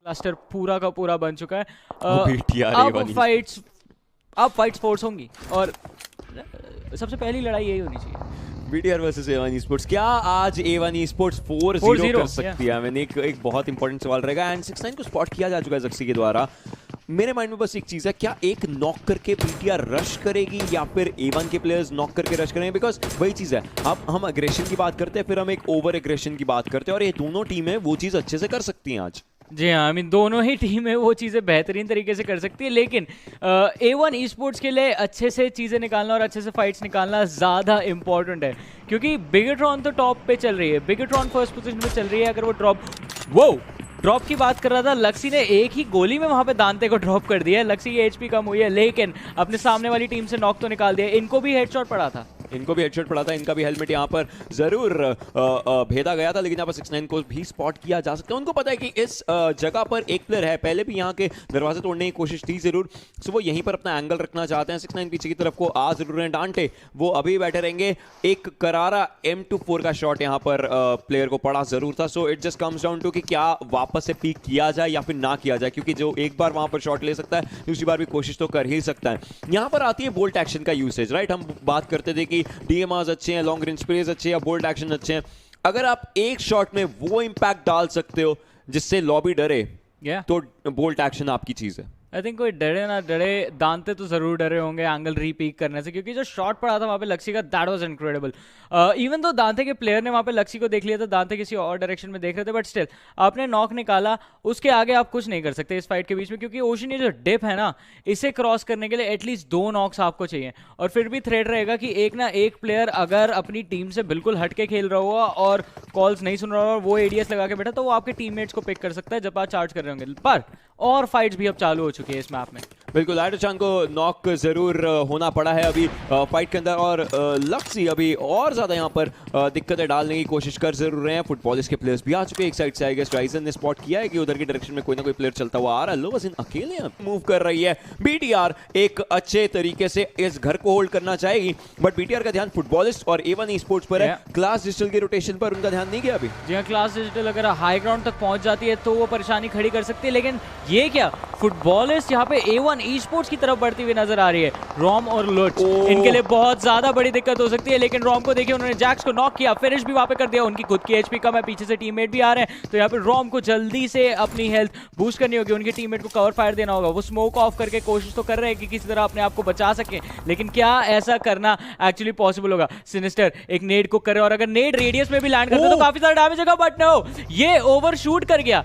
Cluster पूरा का पूरा बन चुका है। अब फाइट्स फोर्स होंगी और सबसे पहली लड़ाई यही होनी चाहिए। BTR versus A1 Esports। क्या आज A1 Esports 4-0 कर सकती है? मैंने एक बहुत इंपॉर्टेंट सवाल रहेगा एंड 6ix9ine को स्पॉट किया जा चुका है ज़क्सी के द्वारा। मेरे माइंड में बस एक चीज़ है, क्या एक नॉक करके बीटीआर रश करेगी या फिर A1 के प्लेयर्स नॉक करके रश करेंगे? बिकॉज वही चीज़ है, अब हम अग्रेशन की बात करते हैं, फिर हम एक ओवर एग्रेशन की बात करते हैं और ये दोनों टीमें वो चीज़ अच्छे से कर सकती हैं आज। जी हाँ, आई मीन दोनों ही टीमें वो चीज़ें बेहतरीन तरीके से कर सकती है, लेकिन A1 Esports के लिए अच्छे से चीज़ें निकालना और अच्छे से फाइट्स निकालना ज़्यादा इंपॉर्टेंट है, क्योंकि बिगेट्रॉन तो टॉप पे चल रही है, बिगेट्रॉन फर्स्ट पोजीशन पे चल रही है। अगर वो ड्रॉप की बात कर रहा था, लक्सी ने एक ही गोली में वहां पे दांते को ड्रॉप कर दिया है। लक्सी की एचपी कम हुई है, लेकिन अपने सामने वाली टीम से नॉक तो निकाल दिया। इनको भी हेडशॉट पड़ा था, इनका भी हेलमेट यहाँ पर जरूर भेदा गया था, लेकिन यहाँ पर 6ix9ine को भी स्पॉट किया जा सकता है। उनको पता है कि इस जगह पर एक प्लेयर है, पहले भी यहाँ के दरवाजे तोड़ने की कोशिश थी जरूर, सो वो यहीं पर अपना एंगल रखना चाहते हैं। 6ix9ine पीछे की तरफ को आ जरूर है, डांटे वो अभी बैठे रहेंगे। एक करारा M24 का शॉट यहाँ पर प्लेयर को पड़ा जरूर था। So it just comes down to कि क्या वापस से पीक किया जाए या फिर ना किया जाए, क्योंकि जो एक बार वहां पर शॉट ले सकता है दूसरी बार भी कोशिश तो कर ही सकता है। यहाँ पर आती है बोल्ट एक्शन का यूसेज, राइट? हम बात करते थे कि डीएमआर्स अच्छे हैं, लॉन्ग रेंज स्प्रेज अच्छे हैं, बोल्ट एक्शन अच्छे हैं। अगर आप एक शॉट में वो इंपैक्ट डाल सकते हो जिससे लॉबी डरे, तो बोल्ट एक्शन आपकी चीज है। आई थिंक कोई डरे ना डरे, दांते तो जरूर डरे होंगे एंगल रीपीक करने से, क्योंकि जो शॉट पड़ा था वहाँ पे लक्सी का, दैट वाज इनक्रेडिबल। इवन तो दांते के प्लेयर ने वहाँ पे लक्सी को देख लिया था, दांते किसी और डायरेक्शन में देख रहे थे, बट स्टिल आपने नॉक निकाला, उसके आगे आप कुछ नहीं कर सकते इस फाइट के बीच में, क्योंकि ओशन ये जो डिप है ना, इसे क्रॉस करने के लिए एटलीस्ट 2 नॉक्स आपको चाहिए। और फिर भी थ्रेड रहेगा कि एक ना एक प्लेयर अगर अपनी टीम से बिल्कुल हटके खेल रहा हुआ और कॉल्स नहीं सुन रहा होगा, वो एडीएस लगा के बैठा, तो वो आपके टीममेट्स को पिक कर सकता है जब आप चार्ज कर रहे होंगे। पर और फाइट्स भी अब चालू हो चुकी है इस मैप में। बिल्कुल, आयटोचान को नॉक जरूर होना पड़ा है अभी फाइट के अंदर, और लक्सी अभी और ज्यादा यहाँ पर दिक्कतें डालने की कोशिश कर जरूर रहे हैं। फुटबॉलिस्ट के प्लेयर्स भी आ चुके हैं एक साइड से। आई गेस राइजन ने स्पॉट किया है कि उधर की डायरेक्शन में कोई ना कोई प्लेयर चलता हुआ आ रहा है। लोवसिन अकेले मूव कर रही है। बीटीआर एक अच्छे तरीके से इस घर को होल्ड करना चाहेगी, बट बीटीआर का ध्यान फुटबॉलिस्ट और A1 Esports पर है। क्लास डिजिटल के रोटेशन पर उनका ध्यान नहीं गया अभी। जी हाँ, क्लास डिजिटल अगर हाई ग्राउंड तक पहुंच जाती है तो वो परेशानी खड़ी कर सकती है, लेकिन ये क्या, फुटबॉलिस्ट यहाँ पे A1 Esports की तरफ बढ़ती हुई नजर आ रही है। रॉम और लुच, इनके लिए बहुत ज्यादा बड़ी दिक्कत हो सकती है, लेकिन रॉम को देखिए, उन्होंने जैक्स को नॉक किया, फिनिश भी वहां पे कर दिया। उनकी खुद की एचपी कम है, पीछे से टीममेट भी आ रहे हैं, तो यहाँ पे रॉम को जल्दी से अपनी हेल्थ बूस्ट करनी होगी, उनके टीममेट को कवर फायर देना होगा। वो स्मोक ऑफ करके कोशिश तो कर रहे हैं कि किसी तरह अपने आप को बचा सके, लेकिन क्या ऐसा करना एक्चुअली पॉसिबल होगा? सिनिस्टर एक नेड को करे, और अगर नेड रेडियस में भी लैंड करते तो काफी सारा डैमेज होगा, बट नो, ये ओवरशूट कर गया,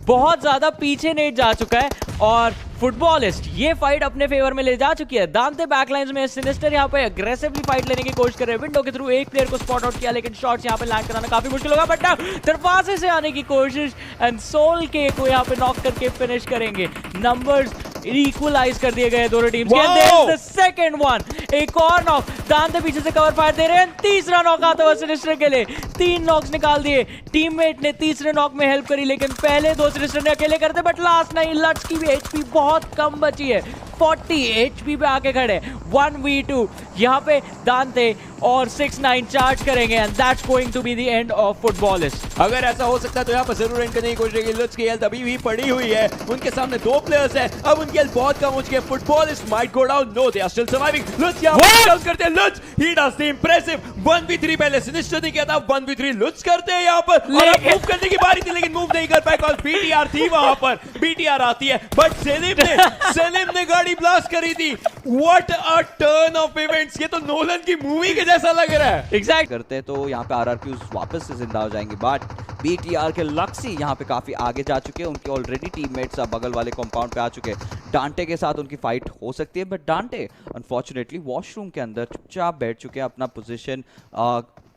बहुत ज्यादा पीछे नेट जा चुका है, और फुटबॉलिस्ट ये फाइट अपने फेवर में ले जा चुकी है। दांते बैकलाइंस में, सिनिस्टर यहाँ पे अग्रेसिवली फाइट लेने की कोशिश कर रहे हैं। विंडो के थ्रू एक प्लेयर को स्पॉट आउट किया, लेकिन शॉट्स यहाँ पे लैंड कराना काफी मुश्किल होगा, बट दरवाजे से आने की कोशिश, एंड सोल के को यहाँ पे नॉक करके फिनिश करेंगे। नंबर्स इक्वलाइज कर दिए गए दोनों टीम्स के। सेकंड वन, एक और नॉक, दांते पीछे से कवर फायर दे रहे हैं, तीसरा नॉक आता हुआ सिनिस्टर के लिए। 3 नॉक्स निकाल दिए, टीममेट ने तीसरे नॉक में हेल्प करी, लेकिन पहले 2 सिनिस्टर ने अकेले करते, बट लास्ट नहीं, लट्स की भी एचपी बहुत कम बची है, 40 एचपी पे आके खड़े। 1v2 यहाँ पे दांते और 6ix9ine चार्ज करेंगे, and that's going to be the end of footballist. अगर ऐसा हो सकता है तो यहाँ पर जरूर एंड करने की कोशिश रहेगी। लुच की हेल्थ अभी भी पड़ी हुई है, उनके सामने 2 प्लेयर्स हैं, अब उनकी हेल्थ बहुत कम हो चुकी है। Footballist might go down, no they are still surviving. Luch यहाँ पर करते हैं, Luch he does the impressive 1v3, पहले सिनिस्टर ने किया था, 1v3 लुच करते हैं यहाँ पर, और अब मूव करने की बारी थी, लेकिन मूव नहीं कर पाए, कॉल बीटीआर थी वहां पर। बीटीआर आती है, बट सेलिम ने गाड़ी ब्लास्ट करी थी। What a turn off events, ये तो नोलन की मूवी के जैसा लग रहा है। एग्जैक्ट करते हैं तो यहाँ पे आरआरक्यूज वापस से जिंदा हो जाएंगे, बट बीटीआर के लक्सी यहाँ पे काफी आगे जा चुके हैं। उनके ऑलरेडी टीममेट्स अब बगल वाले कंपाउंड पे आ चुके हैं। डांटे के साथ उनकी फाइट हो सकती है, बट डांटे अनफॉर्चुनेटली वॉशरूम के अंदर चुपचाप बैठ चुके हैं। अपना पोजीशन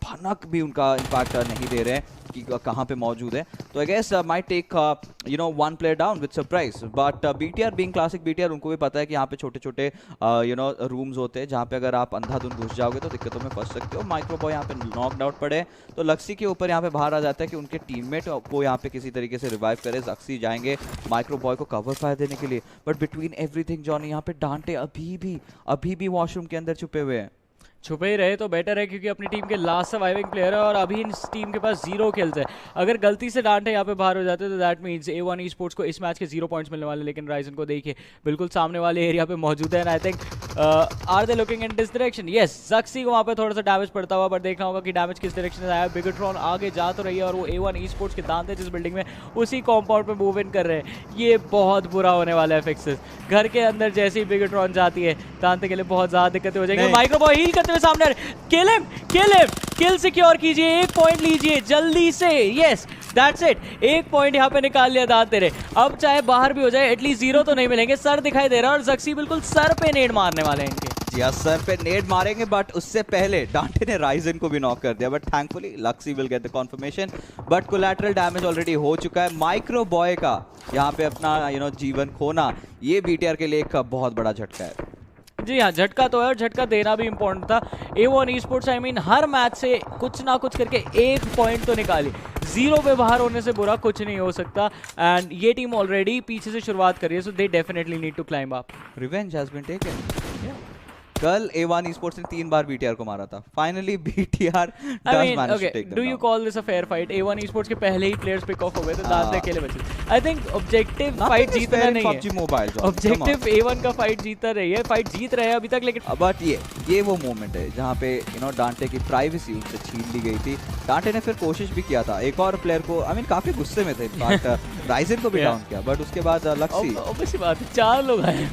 भनक भी उनका इम्पैक्ट नहीं दे रहे हैं कि कहाँ पे मौजूद है। तो I guess might take one player down with surprise, but BTR being classic BTR, उनको भी पता है कि यहाँ पे छोटे छोटे रूम्स होते हैं जहाँ पे अगर आप अंधाधुंध घुस जाओगे तो दिक्कतों में फंस सकते हो। माइक्रो बॉय यहाँ पे नॉकड आउट पड़े, तो लक्सी के ऊपर यहाँ पे बाहर आ जाता है कि उनके टीममेट को यहाँ पे किसी तरीके से रिवाइव करे। लक्सी जाएंगे माइक्रो बॉय को कवर फायर देने के लिए, बट बिटवीन एवरीथिंग जॉनी यहाँ पे डांटे अभी भी वॉशरूम के अंदर छुपे हुए हैं। छुपे ही रहे तो बेटर है, क्योंकि अपनी टीम के लास्ट सर्वाइविंग प्लेयर है और अभी इस टीम के पास 0 किल्स है। अगर गलती से डांटे यहाँ पे बाहर हो जाते तो दैट मींस A1 Esports को इस मैच के 0 पॉइंट्स मिलने वाले। लेकिन राइजन को देखिए बिल्कुल सामने वाले एरिया पे मौजूद है। And I think are they looking in this direction? Yes, ज़क्सी को वहाँ पे थोड़ा सा डैमेज पड़ता हुआ, पर देखना होगा कि डैमेज किस डायरेक्शन से आया। बिगट्रॉन आगे जा तो रही है और वो A1 Esports के दांते जिस बिल्डिंग में उसी कॉम्पाउंड पे मूव इन कर रहे हैं। ये बहुत बुरा होने वाला है फिक्सेस। घर के अंदर जैसे ही बिगट्रॉन जाती है दांते के लिए बहुत ज़्यादा दिक्कतें हो जाएंगी। माइक्रो बॉय हील करते हुए सामने, किल सिक्योर कीजिए, 1 पॉइंट लीजिए जल्दी से। यस, दैट्स इट, 1 पॉइंट यहाँ पे निकाल लिया दांते ने। अब चाहे बाहर भी हो जाए एटलीस्ट 0 तो नहीं मिलेंगे। सर दिखाई दे रहा है और ज़क्सी बिल्कुल सर पे नेड मारने वाले हैं इनके। जी हाँ, सर पे नेड मारेंगे, बट उससे पहले डांटे ने राइजन को भी नॉक कर दिया। But thankfully Luxxy will get the confirmation, but collateral damage already हो चुका है। माइक्रो बॉय का यहाँ पे अपना जीवन खोना, ये BTR के लिए एक बहुत बड़ा झटका है। जी हाँ, झटका तो है और झटका देना भी इम्पोर्टेंट था। A1 Esports I mean her match से कुछ ना कुछ करके 1 पॉइंट तो निकाली। 0 पे बाहर होने से बुरा कुछ नहीं हो सकता। एंड ये टीम ऑलरेडी पीछे से शुरुआत कर रही है, so they definitely need to climb up. Revenge has been taken. कल A1 Esports ने 3 बार BTR को मारा था। Finally BTR does manage to take them do you down. Call this a fair fight? A1 Esports के पहले ही players pick of हो गए थे, दांते अकेले बचे। I think objective Nothing fight is जीतना fair in नहीं PUBG है। Mobile, John. ऑब्जेक्टिव A1 का फाइट जीता रही है, फाइट जीत रहे हैं अभी तक। लेकिन बट ये वो मोमेंट है जहाँ पे डांटे की प्राइवेसी उससे छीन ली गई थी। डांटे ने फिर कोशिश भी किया था एक और प्लेयर को, आई मीन काफी गुस्से में थे, इनफैक्ट राइजन को भी डाउन किया, बट उसके बाद लक्सी ऑब्वियसली बात है, 4 लोग आए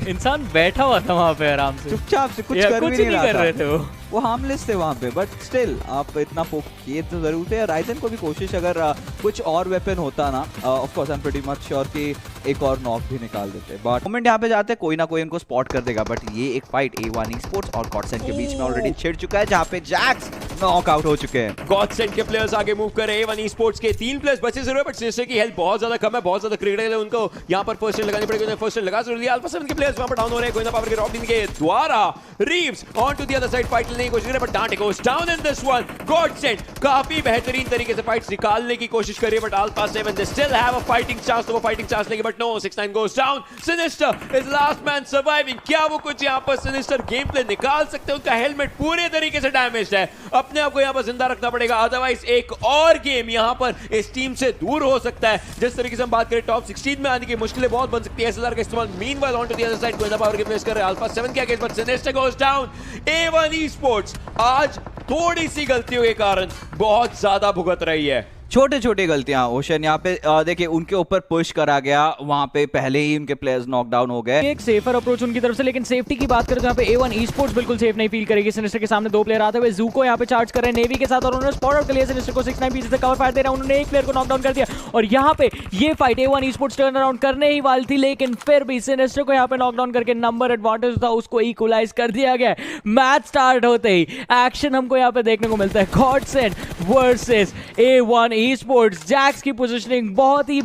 इंसान बैठा हुआ था वहाँ पे आराम से, चुपचाप से कुछ कर भी नहीं रहा कर रहे थे वो हार्मलेस थे वहाँ पे। बट स्टिल आप इतना पोक किए तो जरूर थे। राइजन को भी कोशिश, अगर कुछ और वेपन होता ना, of course I am pretty much sure कि एक और नॉक भी निकाल देते। बट मोमेंट यहाँ पे जाते कोई ना कोई इनको स्पॉट कर देगा। बट ये एक फाइट A1 Esports और गॉडसेंड के बीच में ऑलरेडी छिड़ चुका है, जहाँ पे जैक्स नॉक आउट हो चुके हैं। गॉडसेंड के प्लेयर्स आगे मूव कर रहे हैं। A1 Esports के 3 प्लेयर्स बचे जरूर है, बट सिनेस्टर की हेल्थ बहुत ज्यादा कम है, बहुत ज्यादा क्रिटिकल है। उनको यहाँ पर फर्स्ट एड लगानी पड़ेगी, उन्हें फर्स्ट एड लगा जरूर लिया। अल्फा 7 के प्लेयर्स वहां पर डाउन हो रहे हैं, गोइंदा पावर के रॉबिन के द्वारा। Reeves on to the other side fight लेने की कोशिश कर रहे हैं, बट डांटे goes down in this one. गॉडसेंड काफी बेहतरीन तरीके से फाइट्स निकालने की कोशिश कर रही है, but Alpha 7 they still have a fighting chance, तो वो फाइटिंग चांस लेंगे, but no, 6ix9ine goes down. Sinister is last man surviving. क्या वो कुछ यहाँ पर सिनेस्टर गेम प्ले निकाल सकते हैं? उनका हेलमेट पूरे तरीके से डैमेज्ड है, अपने आप को यहाँ पर जिंदा रखना पड़ेगा, अदरवाइज एक और गेम यहाँ पर इस टीम से दूर हो सकता है। जिस तरीके से हम बात करें टॉप 16 में आने की मुश्किलें बहुत बन सकती है। SLR का इस्तेमाल meanwhile on to the other side गोइंदा पावर के प्लेस कर रहे हैं अल्फा 7 के against, but Sinister goes down. A1 Esports आज थोड़ी सी गलतियों के कारण बहुत ज्यादा भुगत रही है। छोटे छोटे गलतियां ओशन यहाँ पे देखिए उनके ऊपर पुश करा गया, वहां पे पहले ही उनके प्लेयर्स नॉकडाउन हो गए। एक सेफर अप्रोच उनकी तरफ से, लेकिन सेफ्टी की बात करें तो यहाँ पे A1 Esports बिल्कुल सेफ नहीं फील करेगी। सिनेस्टर के सामने 2 प्लेयर आते हुए जूको यहाँ पे चार्ज कर रहे हैं नेवी के साथ, और उन्होंने स्पॉट आउट कर लिया। सिनेस्टर को 6ix9ine पीछे से कवर फायर दे रहा है, उन्होंने एक प्लेयर को नॉकडाउन कर दिया और यहाँ पे ये fight A1 Esports turn around करने ही वाली थी, लेकिन फिर भी सिनेस्टर को यहाँ पे नॉकडाउन करके नंबर एडवांटेज था उसको इक्वलाइज कर दिया गया। मैच स्टार्ट होते ही एक्शन हमको यहाँ पे देखने को मिलता है, गॉडसेंड वर्सेस A1 Esports। जैक्स की पोजीशनिंग बहुत ही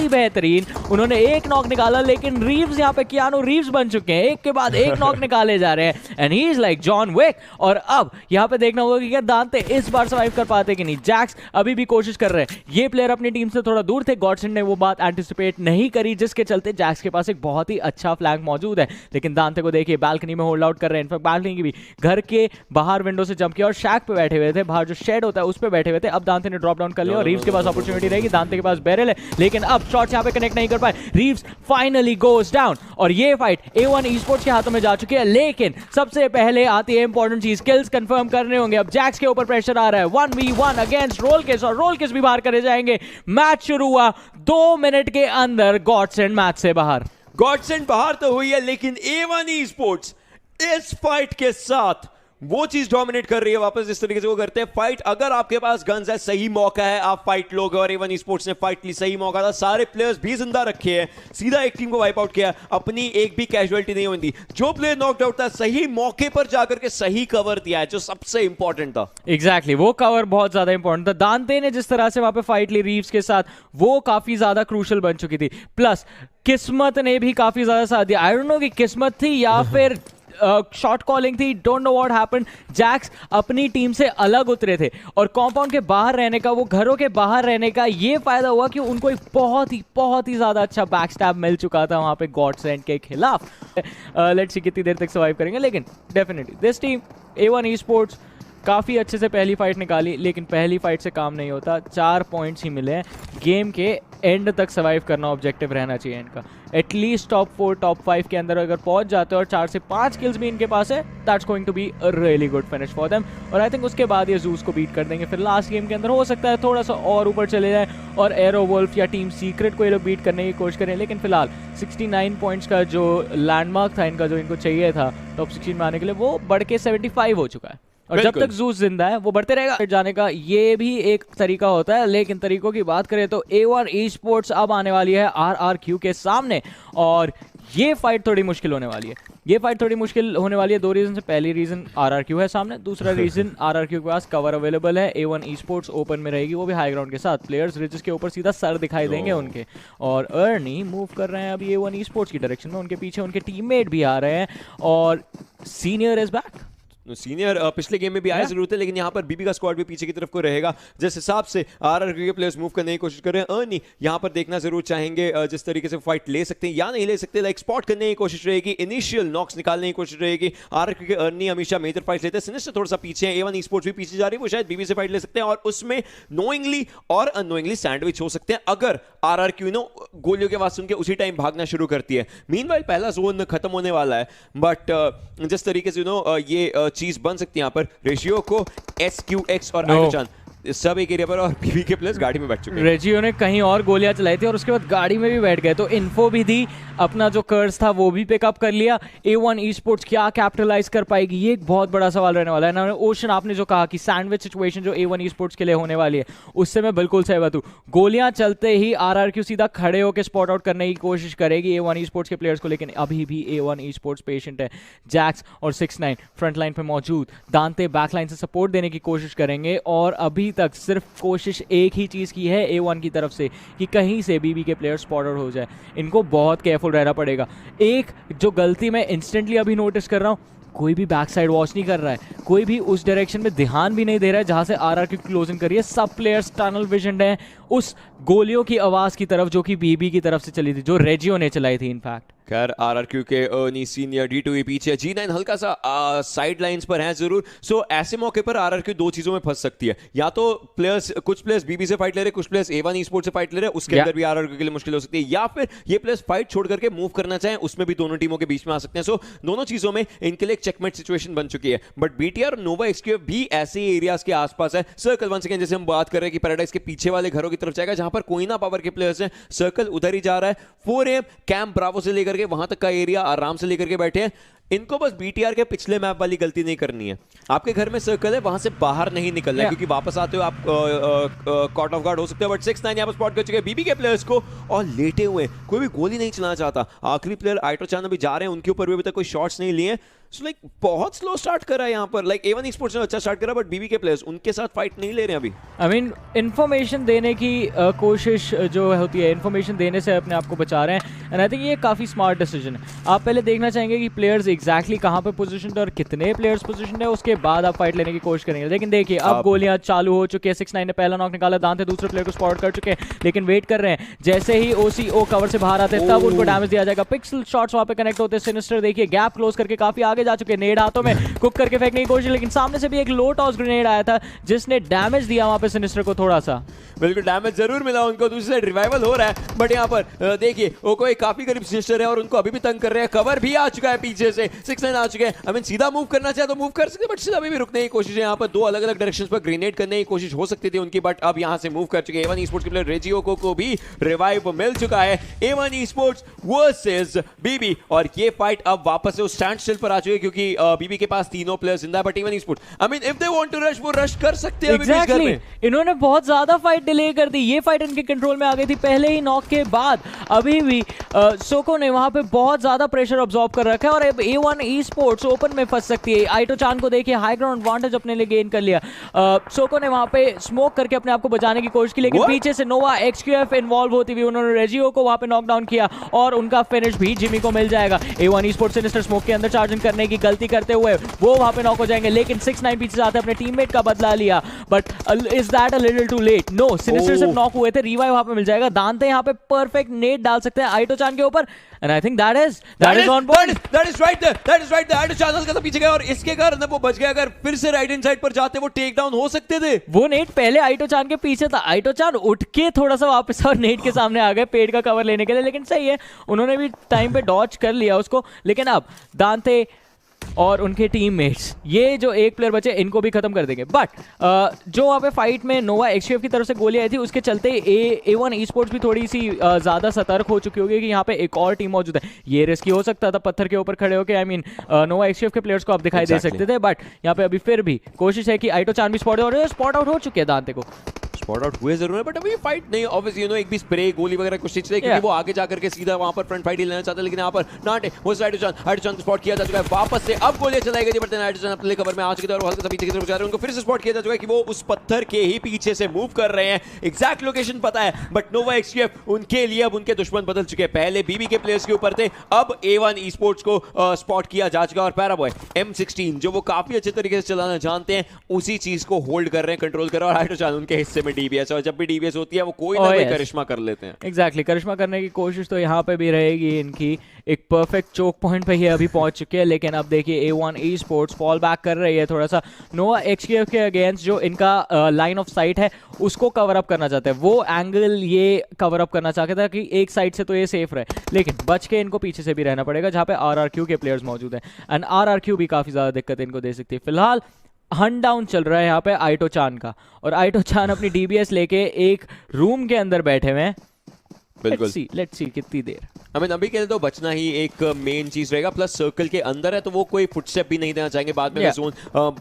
बेहतरीन, उन्होंने एक नॉक निकाला, लेकिन रीव्स यहाँ पे कियानो रीव्स बन चुके हैं, एक के बाद एक नॉक निकाले जा रहे हैं and he is like John Wick. और अब यहाँ पे देखना होगा कि क्या दांते इस बार सर्वाइव कर पाते कि नहीं। जैक्स अभी भी कोशिश कर रहे हैं, ये प्लेयर अपनी टीम से थोड़ा दूर थे, गॉडसेंड ने वो बात एंटिसिपेट नहीं करी, जिसके चलते जैक्स के पास एक बहुत ही अच्छा फ्लैंक मौजूद है। लेकिन दांते को देखिए बालकनी में होल्ड आउट कर रहे हैं, इनफैक्ट बालकनी की भी घर के बाहर विंडो से जंप किया और शैक पे बैठे हुए थे, बाहर जो शेड होता है उस पर बैठे हुए थे। अब दांते ने ड्रॉप डाउन कर लिया और रीव्स के पास अपॉर्चुनिटी रहेगी, दांते के पास बैरल है, लेकिन अब शॉट्स यहाँ पे कनेक्ट नहीं कर पाए। रीव्स फाइनली गोस डाउन और ये फाइट A1 Esports के हाथों में जा चुकी है। लेकिन सबसे पहले आती है इंपॉर्टेंट चीज, किल्स कंफर्म करने होंगे। अब जैक्स के ऊपर प्रेशर आ रहा है, 1v1 अगेंस्ट रोलकिस, और रोलकिस भी बाहर करे जाएंगे। मैच शुरू हुआ 2 मिनट के अंदर गॉडसेंड मैच से बाहर। गॉडसेंड बाहर तो हुई है, लेकिन A1 Esports इस फाइट के साथ वो चीज डोमिनेट कर रही है वापस, जिस तरीके से वो करते हैं फाइट। अगर आपके पास गन्स है, सही मौका है, आप फाइट लोगे, और A1 Esports ने फाइट ली, सही मौका था, सारे प्लेयर्स भी जिंदा रखे हैं, सीधा एक टीम को वाइप आउट किया, अपनी एक भी कैजुअलिटी नहीं हुई। जो प्लेयर नॉकड आउट था, सही मौके पर जाकर के सही कवर दिया है, जो सबसे इंपॉर्टेंट था। एग्जैक्टली वो कवर बहुत ज्यादा इंपॉर्टेंट था। दांते ने जिस तरह से वहां पे फाइट ली रीव्स के साथ, वो काफी ज्यादा क्रूशल बन चुकी थी। प्लस किस्मत ने भी काफी ज्यादा साथ दिया। आई डोंट नो कि किस्मत थी या फिर शॉट कॉलिंग थी, don't know what happened. Jax अपनी टीम से अलग उतरे थे और कॉम्पाउंड के बाहर रहने का, वो घरों के बाहर रहने का ये फायदा हुआ कि उनको एक बहुत ही ज्यादा अच्छा बैकस्टैब मिल चुका था वहां पे गॉडसेंड के खिलाफ। लेट्स सी कितनी देर तक सर्वाइव करेंगे, लेकिन definitely this team A1 Esports काफ़ी अच्छे से पहली फाइट निकाली, लेकिन पहली फाइट से काम नहीं होता। 4 पॉइंट्स ही मिले हैं। गेम के एंड तक सर्वाइव करना ऑब्जेक्टिव रहना चाहिए इनका। एटलीस्ट टॉप 4 टॉप 5 के अंदर अगर पहुंच जाते हैं और 4 से 5 किल्स भी इनके पास है, that's going to be a really good finish for them. और आई थिंक उसके बाद ये जूस को बीट कर देंगे। फिर लास्ट गेम के अंदर हो सकता है थोड़ा सा और ऊपर चले जाए और एरो वोल्फ या टीम सीक्रेट को ये लोग बीट करने की कोशिश करें, लेकिन फिलहाल 69 पॉइंट्स का जो लैंडमार्क था इनका, जो इनको चाहिए था टॉप 16 में आने के लिए, वो बढ़ के 75 हो चुका है। और जब तक जूस जिंदा है वो बढ़ते रहेगा। जाने का ये भी एक तरीका होता है, लेकिन तरीकों की बात करें तो A1 Esports अब आने वाली है RRQ के सामने और ये फाइट थोड़ी मुश्किल होने वाली है। ये फाइट थोड़ी मुश्किल होने वाली है 2 रीजन से। पहली रीजन RRQ है सामने, दूसरा रीजन RRQ के पास कवर अवेलेबल है। A1 Esports ओपन में रहेगी, वो भी हाई ग्राउंड के साथ। प्लेयर्स रिजेस के ऊपर सीधा सर दिखाई देंगे उनके। और अर्नी मूव कर रहे हैं अभी A1 Esports की डायरेक्शन में, उनके पीछे उनके टीममेट भी आ रहे हैं और सीनियर इज बैक। सीनियर पिछले गेम में भी आया जरूर है, लेकिन यहाँ पर बीबी का स्क्वाड भी पीछे की तरफ को रहेगा। जिस हिसाब से RRQ के प्लेयर्स मूव करने की कोशिश कर रहे हैं, अर्नी यहाँ पर देखना जरूर चाहेंगे जिस तरीके से फाइट ले सकते हैं या नहीं ले सकते। लाइक स्पॉट करने की कोशिश रहेगी, इनिशियल नॉक्स निकालने की कोशिश रहेगी। RRQ के अर्नी हमेशा मेजर फाइट लेते हैं, सिनिस्टर थोड़ा सा पीछे है। A1 Esports भी पीछे जा रही है, वो शायद बीबी से फाइट ले सकते हैं और उसमें नोइंगली और अनोइंगली सैंडविच हो सकते हैं अगर RRQ गोलियों के आवाज सुन के उसी टाइम भागना शुरू करती है। मीनवाइल पहला जोन खत्म होने वाला है, बट जिस तरीके से ये चीज बन सकती है यहाँ पर रेशियो को SQX और आइटोचान सब एक एरिया पर और बीबी के प्लेयर्स गाड़ी में बैठ चुके हैं। रेजियो ने कहीं और गोलियां चलाई थी और उसके बाद गाड़ी में भी बैठ गए, तो इन्फो भी दी, अपना जो कर्स था वो भी पिकअप कर लिया। A1 Esports क्या कैपिटलाइज कर पाएगी, ये एक बहुत बड़ा सवाल रहने वाला है ना। ओशन, आपने जो कहा कि सैंडविच सिचुएशन जो A1 Esports के लिए होने वाली है, उससे मैं बिल्कुल सहमत हूँ। गोलियां चलते ही RRQ सीधा खड़े होकर स्पॉट आउट करने की कोशिश करेगी A1 Esports के प्लेयर्स को, लेकिन अभी भी A1 Esports पेशेंट है। जैक्स और 69 फ्रंट लाइन पे मौजूद, दांते बैक लाइन से सपोर्ट देने की कोशिश करेंगे और अभी तक सिर्फ कोशिश एक ही चीज़ की है A1 की तरफ से कि कहीं से बीबी के प्लेयर स्पॉट आउट हो जाए। इनको बहुत केयरफुल रहना पड़ेगा। एक जो गलती मैं इंस्टेंटली अभी नोटिस कर रहा हूँ, कोई भी बैक साइड वॉच नहीं कर रहा है, कोई भी उस डायरेक्शन में ध्यान भी नहीं दे रहा है जहां से RRQ क्लोजिंग करी है। सब प्लेयर्स टनल विजन है उस गोलियों की आवाज की तरफ जो कि बीबी की तरफ से चली थी, जो रेजियो ने चलाई थी इनफैक्ट। खैर RRQ के अर्नी सीनियर D2 पीछे, G9 हल्का सा साइड लाइंस पर है जरूर। सो ऐसे मौके पर RRQ 2 चीजों में फंस सकती है, या तो कुछ प्लेयर्स बीबी से फाइट ले रहे, कुछ प्लेयर्स A1 Esports से फाइट ले रहे, उसके अंदर भी RRQ के लिए मुश्किल हो सकती है, या फिर ये प्लेयर्स फाइट छोड़ करके मूव करना चाहें, उसमें भी दोनों टीमों के बीच में आ सकते हैं। सो दोनों चीजों में इनके लिए एक चेकमेट सिचुएशन बन चुकी है। बट BTR और नोवा XQF भी ऐसे एरियाज के आसपास है। सर्कल वंस अगेन जैसे हम बात कर रहे हैं कि पैराडाइज के पीछे वाले घरों की तरफ जाएगा जहां पर कोइना पावर के प्लेयर्स हैं, सर्कल उधर ही जा रहा है। 4 AM कैंप ब्रावो से लेकर के वहां तक का एरिया आराम से लेकर के बैठे हैं। इनको बस BTR के पिछले मैप वाली गलती नहीं करनी है। आपके घर में सर्कल है, वहां से बाहर नहीं निकलना है, क्योंकि वापस आते हो आप कॉट ऑफ गार्ड हो सकते हो। बट 69 यहाँ पर स्पॉट कर चुके हैं बीबी के प्लेयर्स को और लेटे हुए, कोई भी गोली नहीं चलाना चाहता। आखिरी प्लेयर आइटोचान अभी जा रहे हैं, उनके ऊपर भी अभी तक कोई शॉट्स नहीं लिए। सो लाइक बहुत स्लो स्टार्ट करा है यहाँ पर। लाइक A1 Esports ने अच्छा स्टार्ट करा, बट बीबी के प्लेयर्स उनके साथ फाइट नहीं ले रहे हैं अभी। आई मीन इन्फॉर्मेशन देने की कोशिश जो होती है, इन्फॉर्मेशन देने से अपने आप को बचा रहे हैं। एंड आई थिंक ये काफ़ी स्मार्ट डिसीजन है। आप पहले देखना चाहेंगे कि प्लेयर्स एग्जैक्टली कहाँ पे पोजीशन है और कितने प्लेयर्स पोजीशन है, उसके बाद आप फाइट लेने की कोशिश करेंगे। लेकिन देखिए अब गोलियां चालू हो चुकी है। 69 ने पहला नॉक निकाला, दांते दूसरे प्लेयर को स्पॉट कर चुके हैं, लेकिन वेट कर रहे हैं। जैसे ही OCO कवर से बाहर आते हैं तब उनको डैमेज दिया जाएगा। पिक्सल शॉट्स वहाँ पे कनेक्ट होते हैं। सिनिस्टर देखिए गैप क्लोज करके काफी आगे जा चुके हैं, नेड हाथों में कुक करके फेंकने की कोशिश, लेकिन सामने से भी एक लो टॉस ग्रेनेड आया था जिसने डैमेज दिया वहां पे सिनिस्टर को थोड़ा सा। बिल्कुल डैमेज जरूर मिला उनको, दूसरी साइड रिवाइवल हो रहा है। बट यहाँ पर देखिए ओको एक काफी करीब सिनिस्टर है और उनको अभी भी तंग कर रहे हैं। कवर भी आ चुका है पीछे से, 69 आ चुके हैं। आई मीन सीधा मूव करना चाहे तो मूव कर सकते, बट सीधा अभी भी रुकने की कोशिश है। यहाँ पर 2 अलग अलग डायरेक्शंस पर ग्रेनेड करने की कोशिश हो सकती थी उनकी, बट अब यहाँ से मूव कर चुके हैं। A1 Esports के प्लेयर रेजियो को भी रिवाइव मिल चुका है। A1 Esports वर्सेस बीबी, और ये फाइट अब वापस से उस स्टैंड स्टिल पर आ चुकी है क्योंकि बीबी के पास तीनों प्लेयर्स जिंदा है। But A1 Esports I mean if they want to rush, वो रश कर सकते हैं। Exactly. इन्होंने बहुत ज्यादा फाइट डिले कर दी। ये फाइट इनके कंट्रोल में आ गई थी पहले ही नॉक के बाद। अभी भी सोको ने वहां पे बहुत ज्यादा प्रेशर ऑब्जॉर्व कर रखा है और अब A1 A1 Esports ओपन में फंस सकती है। आइटो चान को देखिए, हाई ग्राउंड एडवांटेज अपने लिए गेन कर लिया। सोको ने वहां पे स्मोक करके अपने आप को बचाने की कोशिश की, लेकिन पीछे से नोवा XQF इन्वॉल्व होती हुई उन्होंने रेजियो को वहां पे नॉकडाउन किया और उनका फिनिश भी जिमी को मिल जाएगा। A1 Esports सिनिस्टर स्मोक के अंदर चार्जिंग करने की गलती करते हुए वो वहां पे नॉक हो जाएंगे, लेकिन 6ix9ine पीछे से आते अपने टीममेट का बदला लिया। But is that a little too late? No, Sinister सिर्फ नॉक हुए थे, रिवाइव वहां पे मिल जाएगा। दांते यहाँ पे परफेक्ट नेट डाल सकते हैं आइटो चान के ऊपर, and I think that is on point. That is right there. आइटो चान हल्का सा पीछे गया और इसके कारण वो बच गया। अगर फिर से राइट हैंड साइड पर जाते वो टेक डाउन हो सकते थे। वो नेट पहले आइटो चान के पीछे था, आइटो चान उठ के थोड़ा सा वापस और नेट के सामने आ गए पेड़ का कवर लेने के लिए, लेकिन सही है, उन्होंने भी टाइम पे डॉच कर लिया उसको। लेकिन अब दांते और उनके टीममेट्स, ये जो एक प्लेयर बचे, इनको भी खत्म कर देंगे। बट जो वहाँ पे फाइट में नोवा XQF की तरफ से गोली आई थी, उसके चलते A1 Esports भी थोड़ी सी ज़्यादा सतर्क हो चुकी होगी कि यहाँ पे एक और टीम मौजूद है। ये रिस्की हो सकता था पत्थर के ऊपर खड़े होकर, आई मीन नोवा XQF के प्लेयर्स को आप दिखाई दे सकते थे, बट यहाँ पे अभी फिर भी कोशिश है कि आइटो चान भी स्पॉट आउट हो चुके हैं दांते को। स्पॉट आउट हुए जरूर है, बट अभी फाइट नहीं, ऑब्वियसली एक भी स्प्रे गोली वगैरह कुछ चीज नहीं, क्योंकि वो आगे जाकर के सीधा वहां पर फ्रंट फाइट ही लेना चाहते हैं। लेकिन यहाँ पर नाटे वो आइटो चान को स्पॉट किया जा चुका है, वापस से अब गोलियां चलाई गई, बट आइटो चान अपने कवर में आ चुके थे और हल्का सा पीछे की तरफ जा रहे हैं। उनको फिर से स्पॉट किया जा चुका है कि वो उस पत्थर के ही पीछे से मूव कर रहे हैं। एग्जैक्ट लोकेशन पता है, बट नोवा XQF उनके लिए अब उनके दुश्मन बदल चुके हैं। पहले बीबी के प्लेयर्स के ऊपर थे, अब A1 Esports को स्पॉट किया जा चुका है और पैराबॉय M16 जो वो काफी अच्छे तरीके से चलाना जानते हैं, उसी चीज को होल्ड कर रहे हैं, कंट्रोल कर रहे हैं। और आइटो चान उनके हिस्से में DBS, और जब भी DBS होती है वो कोई ना कोई करिश्मा कर लेते हैं। एग्जैक्टली, करिश्मा करने की कोशिश तो यहाँ पे भी रहेगी इनकी। एक परफेक्ट चोक पॉइंट पे ही अभी पहुंच चुके हैं, लेकिन अब देखिए A1 Esports फॉल बैक कर रही है थोड़ा सा। नोवा XQF के अगेंस्ट जो इनका लाइन ऑफ साइट है उसको कवर अप करना चाहते हैं, वो एंगल ये कवर अप करना चाहते थे कि एक साइड से तो ये सेफ रहे, लेकिन बच के इनको पीछे से भी रहना पड़ेगा जहाँ पे RRQ के प्लेयर्स मौजूद हैं, एंड RRQ भी काफ़ी ज़्यादा दिक्कत इनको दे सकती है। फिलहाल हन डाउन चल रहा है यहाँ पे आइटो चान का, और आइटो चान अपनी DBS लेके एक रूम के अंदर बैठे हुए हैं। बिल्कुल, लेट्स सी कितनी देर। आई मीन अभी के लिए तो बचना ही एक मेन चीज रहेगा, प्लस सर्कल के अंदर है तो वो कोई फुटस्टेप भी नहीं देना चाहेंगे। बाद में जोन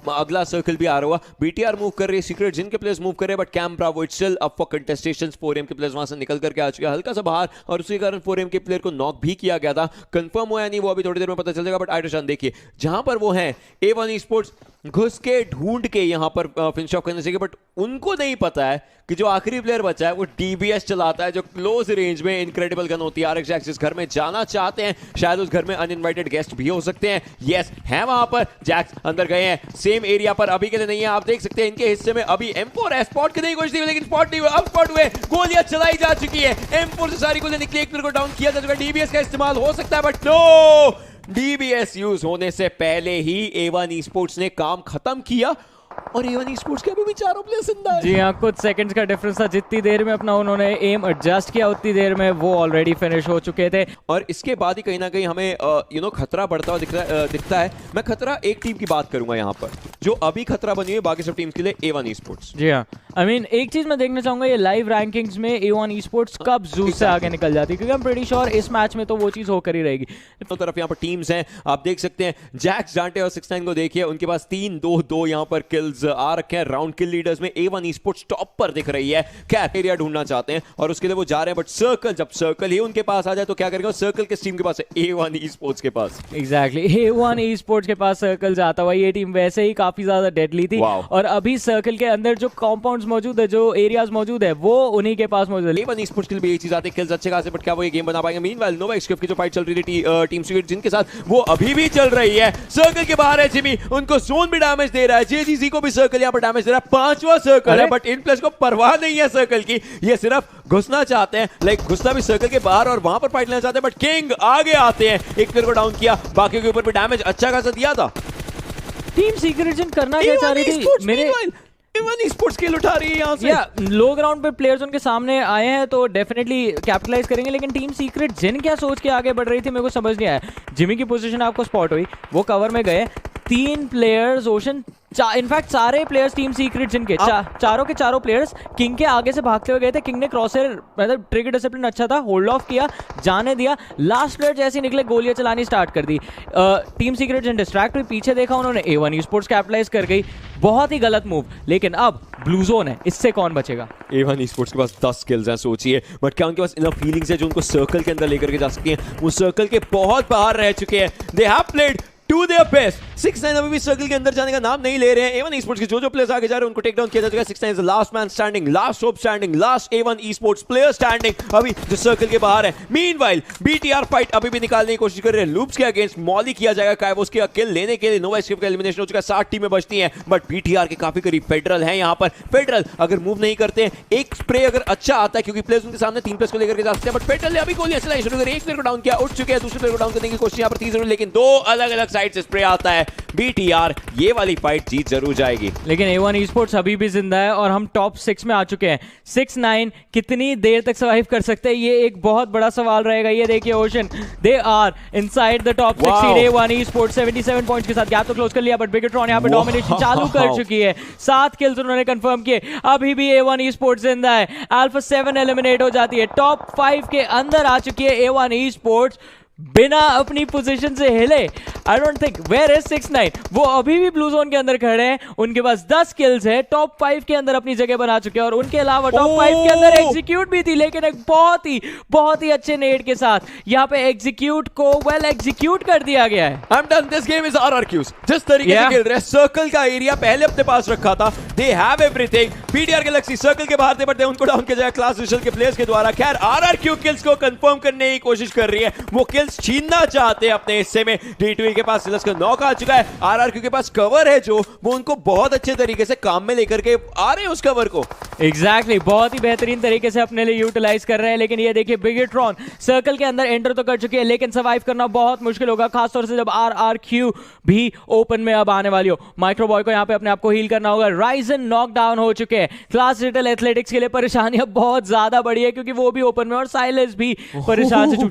अगला सर्कल भी आ रहा हुआ, BTR मूव कर रही है, सीक्रेट जिनके प्लेयर्स मूव कर रहे हैं, but camp bravo it's still up for contestations. 4M के प्लेयर्स वहां से निकल करके आ चुके हैं हल्का सा बाहर, और उसी कारण 4M के प्लेयर को नॉक भी किया गया था। कंफर्म हुआ नहीं वो अभी थोड़ी देर में पता चल जाएगा, बट आइटो चान देखिए जहां पर वो हैं A1 Esports घुस के ढूंढ के यहां पर फिनिश ऑफ करने चाहिए, बट उनको नहीं पता है कि जो आखिरी प्लेयर बचा है वो DBS चलाता है, जो क्लोज रेंज में इनक्रेडिबल गन होती है। RX जिस घर में जाना चाहते हैं, शायद उस घर में अनइनवाइटेड गेस्ट भी हो सकते हैं। यस है वहां पर, जैक्स अंदर गए हैं, सेम एरिया पर अभी के लिए नहीं है। आप देख सकते हैं इनके हिस्से में अभी M4 स्पॉट करने की कोशिश थी, लेकिन स्पॉट नहीं हुआ। अब स्पॉट हुए, गोलियां चलाई जा चुकी है, M4 से सारी गोलियां निकली, एक प्लेयर को डाउन किया जा चुका है। DBS का इस्तेमाल हो सकता है, बट नो, DBS यूज होने से पहले ही A1 Esports ने काम खत्म किया, और A1 Esports के अभी भी चारों प्लेयर जिंदा है। जी हाँ, कुछ सेकंड्स का डिफरेंस था, जितनी देर में अपना उन्होंने एम एडजस्ट किया उतनी देर में वो ऑलरेडी फिनिश हो चुके थे। और इसके बाद ही कहीं ना कहीं हमें खतरा बढ़ता हुआ दिखता है। मैं खतरा एक टीम की बात करूंगा यहाँ पर, जो अभी खतरा बनी है बाकी सब टीम्स के लिए, A1 Esports। जी हाँ, आई मीन एक चीज मैं देखना चाहूंगा, ये लाइव रैंकिंग्स में A1 Esports कब जूस से आगे निकल जाती है, क्योंकि I'm pretty sure इस मैच में तो वो चीज होकर ही रहेगी। दोनों तरफ यहाँ पर टीम्स हैं, आप देख सकते हैं जैक्स, डांटे और 6ix9ine को देखिए, उनके पास 3-2-2 यहाँ पर किल्स आ रखे हैं। राउंड किल लीडर्स में A1 Esports टॉप पर दिख रही है। कैप एरिया ढूंढना चाहते हैं और उसके लिए वो जा रहे हैं, बट सर्कल, जब सर्कल ही उनके पास आ जाए तो क्या करेंगे? सर्कल किस टीम के पास है? A1 Esports के पास। एग्जैक्टली, A1 Esports के पास सर्कल जाता हुआ ये टीम वैसे ही काफी ज्यादा डेडली थी, और अभी सर्कल के अंदर जो कॉम्पाउंड्स मौजूद है, जो एरियाज मौजूद है, वो उन्हीं के पास मौजूद है। A1 Esports के लिए भी ये चीज आती है, किल्स अच्छे खासे, बट क्या वो ये गेम बना पाएंगे? मीनवाइल नोवा XQF की जो फाइट चल रही थी टीम सीक्रेट जिनके साथ, वो अभी भी चल रही है। सर्कल के बाहर है जिमी, उनको जोन भी डैमेज दे रहा है, JGC को भी सर्कल यहाँ पर डैमेज दे रहा है। 5वां सर्कल है, बट इन प्लेयर्स को परवाह नहीं है सर्कल की, ये सिर्फ घुसना चाहते हैं, लाइक घुसना भी सर्कल के बाहर और वहां पर फाइट लेना चाहते हैं, बट किंग आगे आते हैं, एक प्लेयर को डाउन किया, बाकी के ऊपर भी डैमेज अच्छा खासा दिया था। टीम सीक्रेट जिन करना क्या चाह रही थी, मेरे A1 Esports स्किल उठा रही है यहाँ से। लो ग्राउंड पे प्लेयर्स उनके सामने आए हैं तो डेफिनेटली कैपिटलाइज करेंगे, लेकिन टीम सीक्रेट जिन क्या सोच के आगे बढ़ रही थी मेरे को समझ नहीं आया। जिमी की पोजीशन आपको स्पॉट हुई, वो कवर में गए, 3 प्लेयर्स ओशन, इनफैक्ट सारे प्लेयर्स टीम सीक्रेट जिनके चारों के चारों प्लेयर्स किंग के आगे से भागते हुए गए थे। किंग ने क्रॉसर मतलब ट्रिगर डिसिप्लिन अच्छा था, होल्ड ऑफ किया, जाने दिया। लास्ट प्लेयर जैसे निकले गोलियां चलानी स्टार्ट कर दी। टीम सीक्रेट जिन डिस्ट्रैक्ट हुई, पीछे देखा उन्होंने, A1 Esports कैपिटलाइज कर गई। बहुत ही गलत मूव, लेकिन अब ब्लू जोन है, इससे कौन बचेगा? A1 Esports के पास 10 स्किल्स हैं, सोचिए, बट क्या उनके पास इनफ फीलिंग्स है जो उनको सर्कल के अंदर लेकर के जा सकती हैं? वो सर्कल के बहुत बाहर रह चुके हैं। They have played to their best. 6ix9ine अभी भी सर्कल के अंदर जाने का नाम नहीं ले रहे हैं। A1 Esports के जो प्लेयर्स आगे जा रहे हैं उनको टेक डाउन किया जा चुका है। 6ix9ine is the last man standing, last hope standing, last A1 Esports player standing अभी जो सर्कल के बाहर है। मीनवाइल BTR फाइट अभी भी निकालने की कोशिश कर रहे हैं। लूप्स के अगेंस्ट मॉली किया जाएगा काइवोस के किल लेने के लिए। नोवा एस्केप का एलिमिनेशन हो चुका है, 60 टीमें बचती हैं, बट BTR के काफी करीब फेडरल हैं। यहाँ पर फेडरल अगर मूव नहीं करते हैं, एक स्प्रे अगर अच्छा आता है क्योंकि प्लेयर्स उनके सामने 3 प्लेयर्स को लेकर के जा सकते हैं, बट फेडरल ने अभी गोलियां चलानी शुरू करी। एक प्लेयर को डाउन किया, उठ चुके हैं, दूसरे प्लेयर को डाउन करने की कोशिश यहाँ पर थी जरूर, लेकिन 2 अलग अलग साइड से स्प्रे आता है। BTR ये वाली फाइट जीत जरूर जाएगी। लेकिन A1 Esports अभी भी जिंदा है और हम टॉप 6 में आ चुके हैं। 6ix9ine कितनी देर तक सर्वाइव कर सकते हैं, ये एक बहुत बड़ा सवाल रहेगा। ये देखिए Ocean, they are inside the top 6 seed. A1 Esports 77 points के साथ गैप तो क्लोज कर लिया, बट बिगेट्रॉन यहाँ पे डोमिनेशन चालू कर चुकी है। 7 किल्स उन्होंने कंफर्म किए। अभी भी A1 Esports जिंदा है। अल्फा 7 एलिमिनेट हो जाती है, टॉप 5 के अंदर आ चुकी है A1 Esports बिना अपनी पोजीशन से हिले। I don't think where is 6ix9ine, वो अभी भी ब्लू जोन के अंदर खड़े हैं। उनके पास 10 किल्स है, टॉप 5 के अंदर अपनी जगह बना चुके हैं, और उनके अलावा टॉप 5 के अंदर एग्जीक्यूट भी थी, लेकिन एक बहुत ही अच्छे नेड के साथ यहाँ पे एग्जीक्यूट को वेल एग्जीक्यूट कर दिया गया है। I'm done. This game is RRQs. जिस तरीके से खेल रहे हैं, सर्कल का एरिया पहले अपने पास रखा था। They have everything. BTR Galaxy circle के बाहर थे, बट उनको डाउन किया जाएगा क्लास विशल के प्लेयर्स के द्वारा। खैर RRQ किल्स को कंफर्म करने की कोशिश कर रही है, वो किल्स छीनना चाहते हैं अपने हिस्से में। D2E के पास सिलस का नॉक आ चुका है। RRQ के पास कवर है जो वो उनको बहुत अच्छे तरीके से काम में लेकर के आ रहे हैं उस कवर को। एग्जैक्टली बहुत ही बेहतरीन तरीके से अपने लिए यूटिलाइज कर रहे हैं। लेकिन ये देखिए बिगेट्रॉन सर्कल के अंदर एंटर तो कर चुके हैं, लेकिन सर्वाइव करना बहुत मुश्किल होगा, खासतौर से जब RRQ भी ओपन में अब आने वाली हो। माइक्रोबॉय को यहाँ पे अपने आप को हील करना होगा। राइजन नॉक डाउन हो चुके हैं। क्लास लिटिल एथलेटिक्स के लिए परेशानी अब बहुत ज्यादा बड़ी है, क्योंकि वो भी ओपन में, और साइलेंस भी परेशान से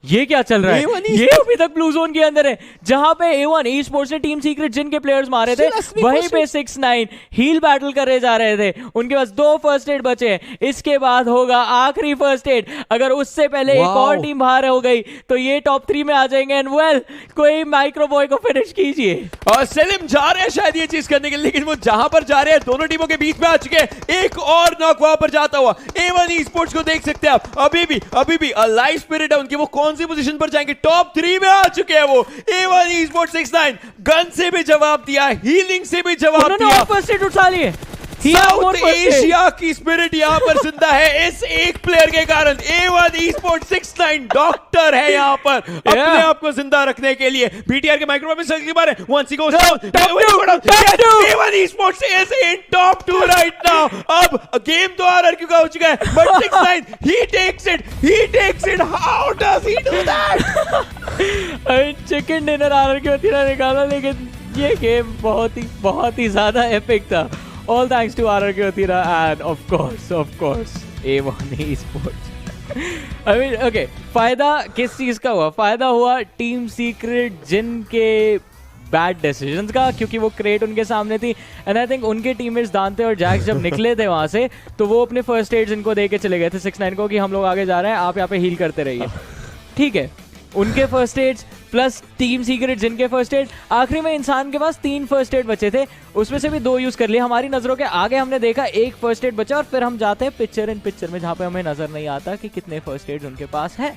ये क्या चल रहा है? ये अभी तक ब्लू जोन के अंदर है, जहां पे A1 Esports ने टीम सीक्रेट जिनके प्लेयर्स मारे थे, वहीं पे 6ix9ine हील बैटल करे जा रहे थे। उनके पास 2 फर्स्ट एड बचे हैं, इसके बाद होगा आखिरी फर्स्ट एड। अगर उससे पहले एक और टीम बाहर हो गई तो ये टॉप 3 में आ जाएंगे। एंड वेल, कोई माइक्रोबॉय को फिनिश कीजिए। और सेलिम जा रहे हैं शायद ये चीज करने के लिए, लेकिन वो जहां पर जा रहे हैं दोनों टीमों के बीच में आ चुके हैं। एक और नॉक वहां पर जाता हुआ A1 Esports को देख सकते हैं आप। अभी भी लाइफ स्पिरिट है उनकी, वो कौन सी पोजीशन पर जाएंगे? टॉप 3 में आ चुके हैं वो। A1 Esports 6ix9ine गन से भी जवाब दिया, हीलिंग से भी जवाब दिया, फर्स्ट एड उठा लिए। साउथ एशिया की स्पिरिट यहाँ पर जिंदा है इस एक प्लेयर के कारण। A1 Esports 6ix9ine डॉक्टर है यहाँ पर अपने आप को जिंदा रखने के लिए। BTR के माइक्रो में सर्कल के बारे once he goes down, A1 Esports is in top 2 right now। अब गेम तो RRQ का हो चुका है, but 6ix9ine he takes it। How does he do that? Chicken dinner RRQ तीरा निकाला, लेकिन ये गेम बहुत ही ज्यादा एपिक था। All thanks to RRQ Athira and of course A1 Esports। I mean, okay, फायदा किस चीज का हुआ? फायदा हुआ टीम सीक्रेट जिनके बैड डिसीजंस का, क्योंकि वो क्रेट उनके सामने थी। एंड आई थिंक उनके टीममेट्स दांते और जैक्स जब निकले थे वहां से, तो वो अपने फर्स्ट एड्स इनको दे के चले गए थे 6ix9ine को, कि हम लोग आगे जा रहे हैं, आप यहाँ पे हील करते रहिए। ठीक है, उनके first aids plus team Secret जिनके फर्स्ट एड, आखिरी में इंसान के पास 3 फर्स्ट एड बचे थे, उसमें से भी 2 यूज कर लिए। हमारी नजरों के आगे हमने देखा 1 फर्स्ट एड बचा, और फिर हम जाते हैं पिक्चर इन पिक्चर में, जहां पे हमें नजर नहीं आता कि कितने फर्स्ट एड उनके पास है।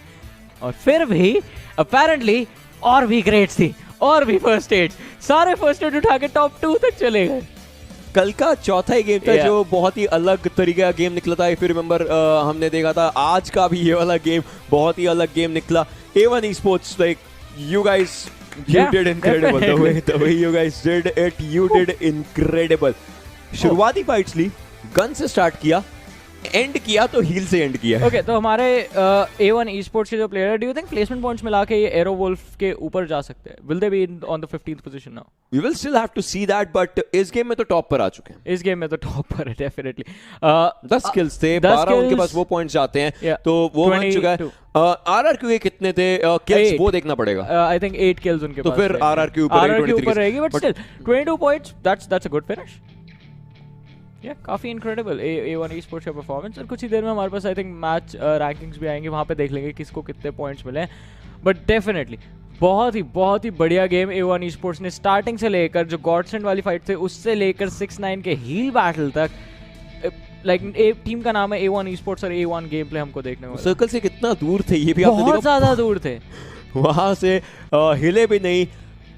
और फिर भी अपेरेंटली और भी ग्रेड्स थी, और भी फर्स्ट एड, सारे फर्स्ट एड उठा के टॉप 2 तक चले गए। कल का चौथा ही गेम था जो बहुत ही अलग तरीके का गेम निकला था। इफ यू रिमेंबर हमने देखा था, आज का भी ये वाला गेम बहुत ही अलग गेम निकला। A1 Esports, like you guys, you did incredible. The way you guys did it, you did incredible. शुरुआती फाइट्स ली, गन से स्टार्ट किया, एंड किया तो हील से एंड किया है। ओके तो हमारे A1 esports के जो प्लेयर है, do you think placement points मिला के ये एरो वुल्फ के ऊपर जा सकते हैं? Will they be on the 15th position now? We will still have to see that, but इस गेम में तो टॉप पर आ चुके हैं। इस गेम में तो टॉप पर है डेफिनेटली। 10 किल्स थे, 12 उनके पास वो पॉइंट्स जाते हैं, Yeah. तो वो बन चुका है। RRQ के कितने थे किल्स 8. वो देखना पड़ेगा। आई थिंक 8 kills उनके तो पास फिर रहेंगे। RRQ ऊपर RRQ 23 ऊपर रहेगी, but still 22 points, that's a good finish. Yeah, काफी इनक्रेडिबल A1 esports का परफॉर्मेंस। और कुछ ही देर में हमारे पास आई थिंक मैच रैंकिंग्स भी आएंगे, वहां पे देख लेंगे किसको कितने पॉइंट्स मिले हैं। बट डेफिनेटली बहुत ही बढ़िया गेम A1 esports ने स्टार्टिंग से लेकर जो गॉडसेंड वाली फाइट थे उससे लेकर 6-9 के हील बैटल तक, लाइक टीम का नाम है A1 esports और A1 गेम प्ले हमको देखने को मिला। सर्कल से कितना दूर थे ये भी आपने बहुत देखा, ज्यादा दूर थे। वहां से हिले भी नहीं।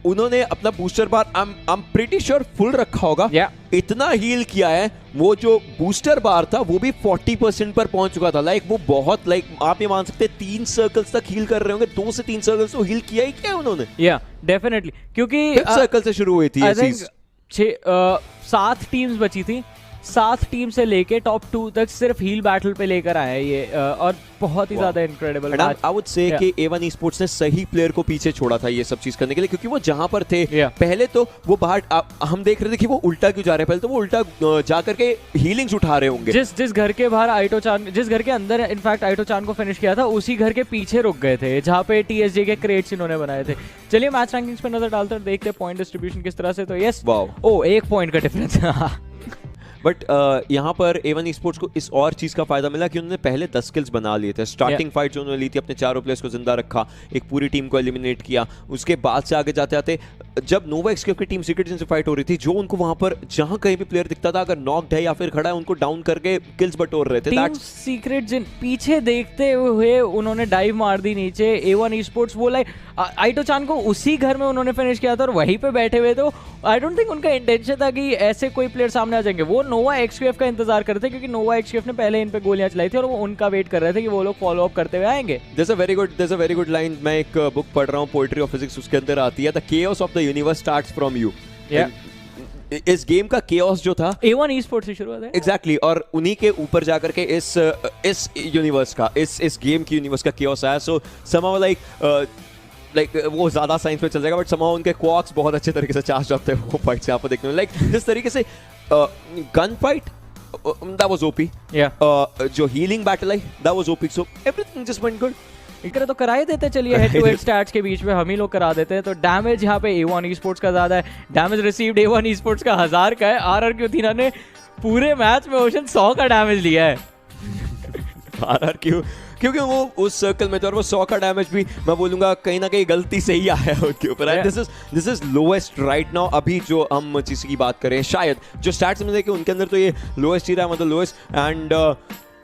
उन्होंने अपना booster bar I am pretty sure full रखा होगा। Yeah. इतना हील किया है, वो जो बूस्टर बार था वो भी 40% पर पहुंच चुका था। लाइक वो बहुत, लाइक आप ये मान सकते हैं 3 सर्कल्स तक हील कर रहे होंगे, 2 से 3 सर्कल्स तो हील किया ही क्या है उन्होंने। या डेफिनेटली, क्योंकि 5th सर्कल से शुरू हुई थी ये I think चीज। 7 टीम्स बची थी, 7 टीम से लेके टॉप 2 तक सिर्फ हील बैटल पे लेकर आए हैं ये, और बहुत ही ज्यादा incredible match. I would say कि A1 esports ने सही प्लेयर को पीछे छोड़ा था ये सब चीज करने के लिए, क्योंकि वो जहां पर थे पहले तो वो बाहर हम देख रहे थे कि वो उल्टा क्यों जा रहे हैं। पहले तो वो उल्टा जा करके हीलिंग्स उठा रहे होंगे। जिस घर के बाहर आइटो चान, जिस घर के अंदर इनफैक्ट आइटो चान को फिनिश किया था, उसी घर के पीछे रुक गए थे जहां पे TSJ के क्रेट्स इन्होंने बनाए थे। चलिए मैच रैंकिंग्स पे नजर डालते हैं, देखते हैं पॉइंट डिस्ट्रीब्यूशन किस तरह से। तो यस, ओ 1 पॉइंट का डिफरेंस। बट यहाँ पर A1 esports को इस और चीज का फायदा मिला कि उन्होंने पहले 10 किल्स बना लिए थे। स्टार्टिंग फाइट जो उन्होंने ली थी, अपने चारों प्लेयर्स को जिंदा रखा, एक पूरी टीम को एलिमिनेट किया। उसके बाद से आगे जाते आते जब नोवा एक्सक्यूएफ की टीम सीक्रेट से फाइट हो रही थी, जो उनको वहां पर जहां कहीं भी प्लेयर दिखता था, अगर नॉक्ड है या फिर खड़ा है, उनको डाउन करके किल्स बटोर रहे थे। टीम सीक्रेट जिन पीछे देखते हुए उन्होंने डाइव मार दी नीचे। A1 esports वो लाइक आइटो चान को उसी घर में उन्होंने फिनिश किया था और वहीं पे बैठे हुए थे। आई डोंट थिंक उनका इंटेंशन था कि ऐसे कोई प्लेयर सामने आ जाएंगे। वो नोवा एक्सक्यूएफ का इंतजार कर रहे थे, क्योंकि नोवा एक्सक्यूएफ ने पहले इन पे गोलियां चलाई थी और वो उनका वेट कर रहे थे कि वो लोग फॉलो अप करते हुए आएंगे। There's a very good line, मैं एक बुक पढ़ रहा हूँ, पोएट्री ऑफ फिजिक्स, उसके अंदर आती है, the chaos of the universe starts from you। इस गेम का chaos जो था A1 esports से शुरू हुआ था। एग्जैक्टली, और उन्हीं के ऊपर जाकर के इस यूनिवर्स का, इस गेम की यूनिवर्स का chaos आया। सो somehow लाइक वो ज्यादा साइंस में चल जाएगा, बट somehow उनके क्वार्क्स बहुत अच्छे तरीके से चार्ज होते हैं वो फाइट से आपको देखने में। लाइक जिस तरीके से gun fight that was OP, जो healing battle I that was OP, so everything just went good। इस तरह तो करा ही देते, चलिए हेड टू हेड स्टैट्स के बीच में हम ही लोग करा देते हैं। तो डैमेज यहाँ पे A1 esports का ज्यादा है, डैमेज रिसीव्ड A1 esports का 1000 का है। RRQ थीना ने पूरे मैच में ओशन 100 का डैमेज लिया है। RRQ क्योंकि वो उस सर्कल में थे, और वो 100 का डैमेज भी मैं बोलूंगा कहीं ना कहीं गलती से ही आया है उनके ऊपर। This is lowest right now, अभी जो हम चीज की बात करें, शायद जो स्टैट्स में देखे उनके अंदर तो ये लोएस्ट ही रहा, मतलब लोएस्ट। एंड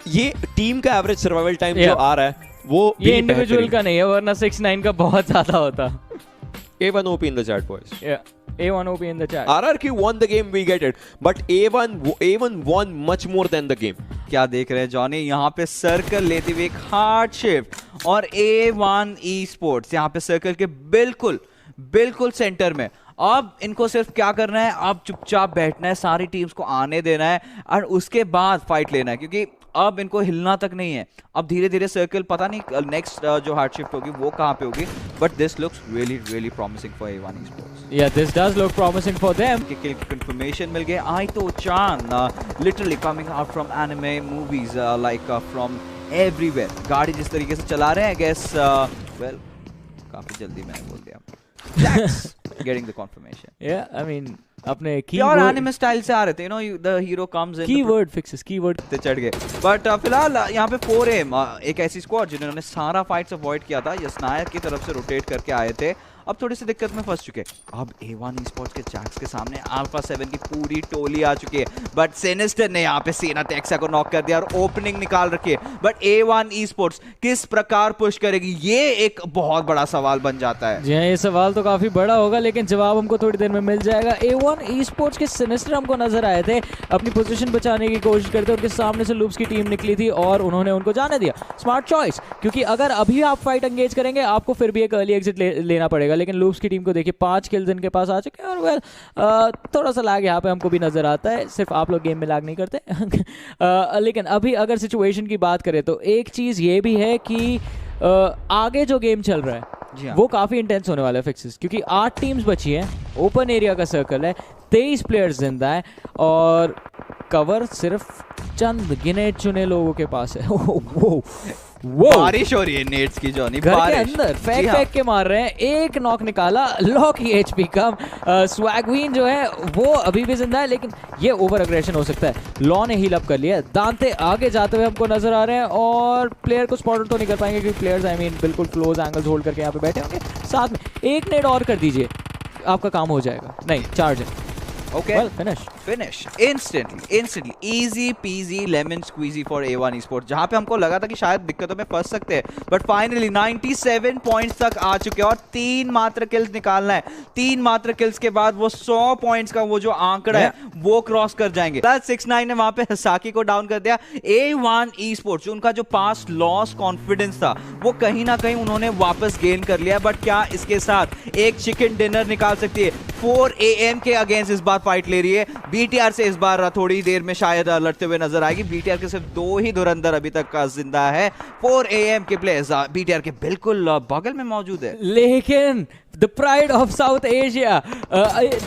ये टीम का एवरेज सर्वाइवल टाइम जो आ रहा है वो ये इंडिविजुअल का नहीं है, वरना 6-9 का बहुत ज्यादा होता। A1 OP in the chat, boys. A1 OP in the chat. RRQ won the game, we get it, but A1 won much more than the game. क्या देख रहे हैं जॉनी, यहाँ पे सर्कल लेते हुए एक हार्ड शिफ्ट, और A1 esports यहाँ पे सर्कल के बिल्कुल सेंटर में। अब इनको सिर्फ क्या करना है, अब चुपचाप बैठना है, सारी टीम्स को आने देना है और उसके बाद फाइट लेना है, क्योंकि अब इनको हिलना तक नहीं है। अब धीरे धीरे सर्कल, पता नहीं नेक्स्ट जो हार्ड शिफ्ट होगी वो कहाँ पे होगी, but this looks really promising for A1 esports। Yeah, this does look promising for them. Kill की कंफर्मेशन मिल गई। आइटो चान literally coming out from anime movies, like from everywhere. गाड़ी जिस तरीके से चला रहे हैं, गेस वेल काफी जल्दी मैंने बोल दिया। Getting the confirmation. Yeah, I mean अपने कीवर्ड एनिमे स्टाइल से आ रहे थे, you know, the hero comes in, keyword fixes, keyword पे चढ़ गए। बट फिलहाल यहाँ पे 4AM एक ऐसी स्क्वाड जिन्होंने सारा फाइट्स अवॉइड किया था, यस्नायक की तरफ से रोटेट करके आए थे, अब थोड़ी सी दिक्कत में फंस चुके। अब A1 esports के जैक्स के सामने अल्फा 7 की पूरी टोली आ चुकी है, बट सिनिस्टर ने यहाँ पे सीना टेक्सा को नॉक कर दिया और ओपनिंग निकाल रखी है। बट A1 esports किस प्रकार पुश करेगी, ये एक बहुत बड़ा सवाल बन जाता है। जी हाँ, ये सवाल तो काफी बड़ा होगा, लेकिन जवाब हमको थोड़ी देर में मिल जाएगा। A1 esports के सिनिस्टर हमको नजर आए थे अपनी पोजीशन बचाने की कोशिश करते, उनके सामने से लूप्स की टीम निकली थी और उन्होंने उनको जाने दिया। स्मार्ट चॉइस, क्योंकि अगर अभी आप फाइट एंगेज करेंगे आपको फिर भी एक अर्ली एग्जिट लेना पड़ेगा, जाएगा, लेकिन लूप्स की टीम को देखिए 5 किल्स इनके पास आ चुके हैं और वेल थोड़ा सा लैग यहाँ पे हमको भी नजर आता है, सिर्फ आप लोग गेम में लैग नहीं करते लेकिन अभी अगर सिचुएशन की बात करें तो एक चीज़ ये भी है कि आगे जो गेम चल रहा है हाँ। वो काफ़ी इंटेंस होने वाला है फिक्सेस, क्योंकि 8 टीम्स बची हैं, ओपन एरिया का सर्कल है, 23 प्लेयर्स जिंदा है और कवर सिर्फ चंद गिने चुने लोगों के पास है। वो बारिश हो रही है नेट्स की जॉनी, घर के बारिश अंदर फेंक के मार रहे हैं, एक नॉक निकाला, लॉ की एचपी कम, स्वैगवीन जो है वो अभी भी जिंदा है, लेकिन ये ओवर अग्रेशन हो सकता है। लॉ ने हील अप कर लिया, दांते आगे जाते हुए हमको नजर आ रहे हैं और प्लेयर को स्पॉट तो नहीं कर पाएंगे क्योंकि प्लेयर्स बिल्कुल क्लोज एंगल्स होल्ड करके यहाँ पे बैठे होंगे। साथ में एक नेट और कर दीजिए, आपका काम हो जाएगा। नहीं, चार्ज है। Okay. Well, finish instantly easy peasy lemon squeezy for A1 Esports। जहां पे हमको लगा था कि शायद दिक्कतों में फंस सकते हैं, बट फाइनली 97 पॉइंट्स तक आ चुके हैं और 3 मात्र किल्स निकालना है। 3 मात्र किल्स के बाद वो 100 पॉइंट्स का वो जो आंकड़ा है वो क्रॉस कर जाएंगे। 6ix9ine ने वहां पे हसाकी को डाउन कर दिया। A1 Esports उनका जो पास्ट लॉस कॉन्फिडेंस था वो कहीं ना कहीं उन्होंने वापस गेन कर लिया, बट क्या इसके साथ एक चिकन डिनर निकाल सकती है? 4 AM के अगेंस्ट इस बार फाइट ले रही है। BTR से इस बार थोड़ी देर में शायद लड़ते हुए नजर आएगी। BTR के सिर्फ 2 ही धुरंधर अभी तक जिंदा है। 4 AM के प्लेयर्स BTR के बिल्कुल बगल में मौजूद है, लेकिन the pride of South Asia,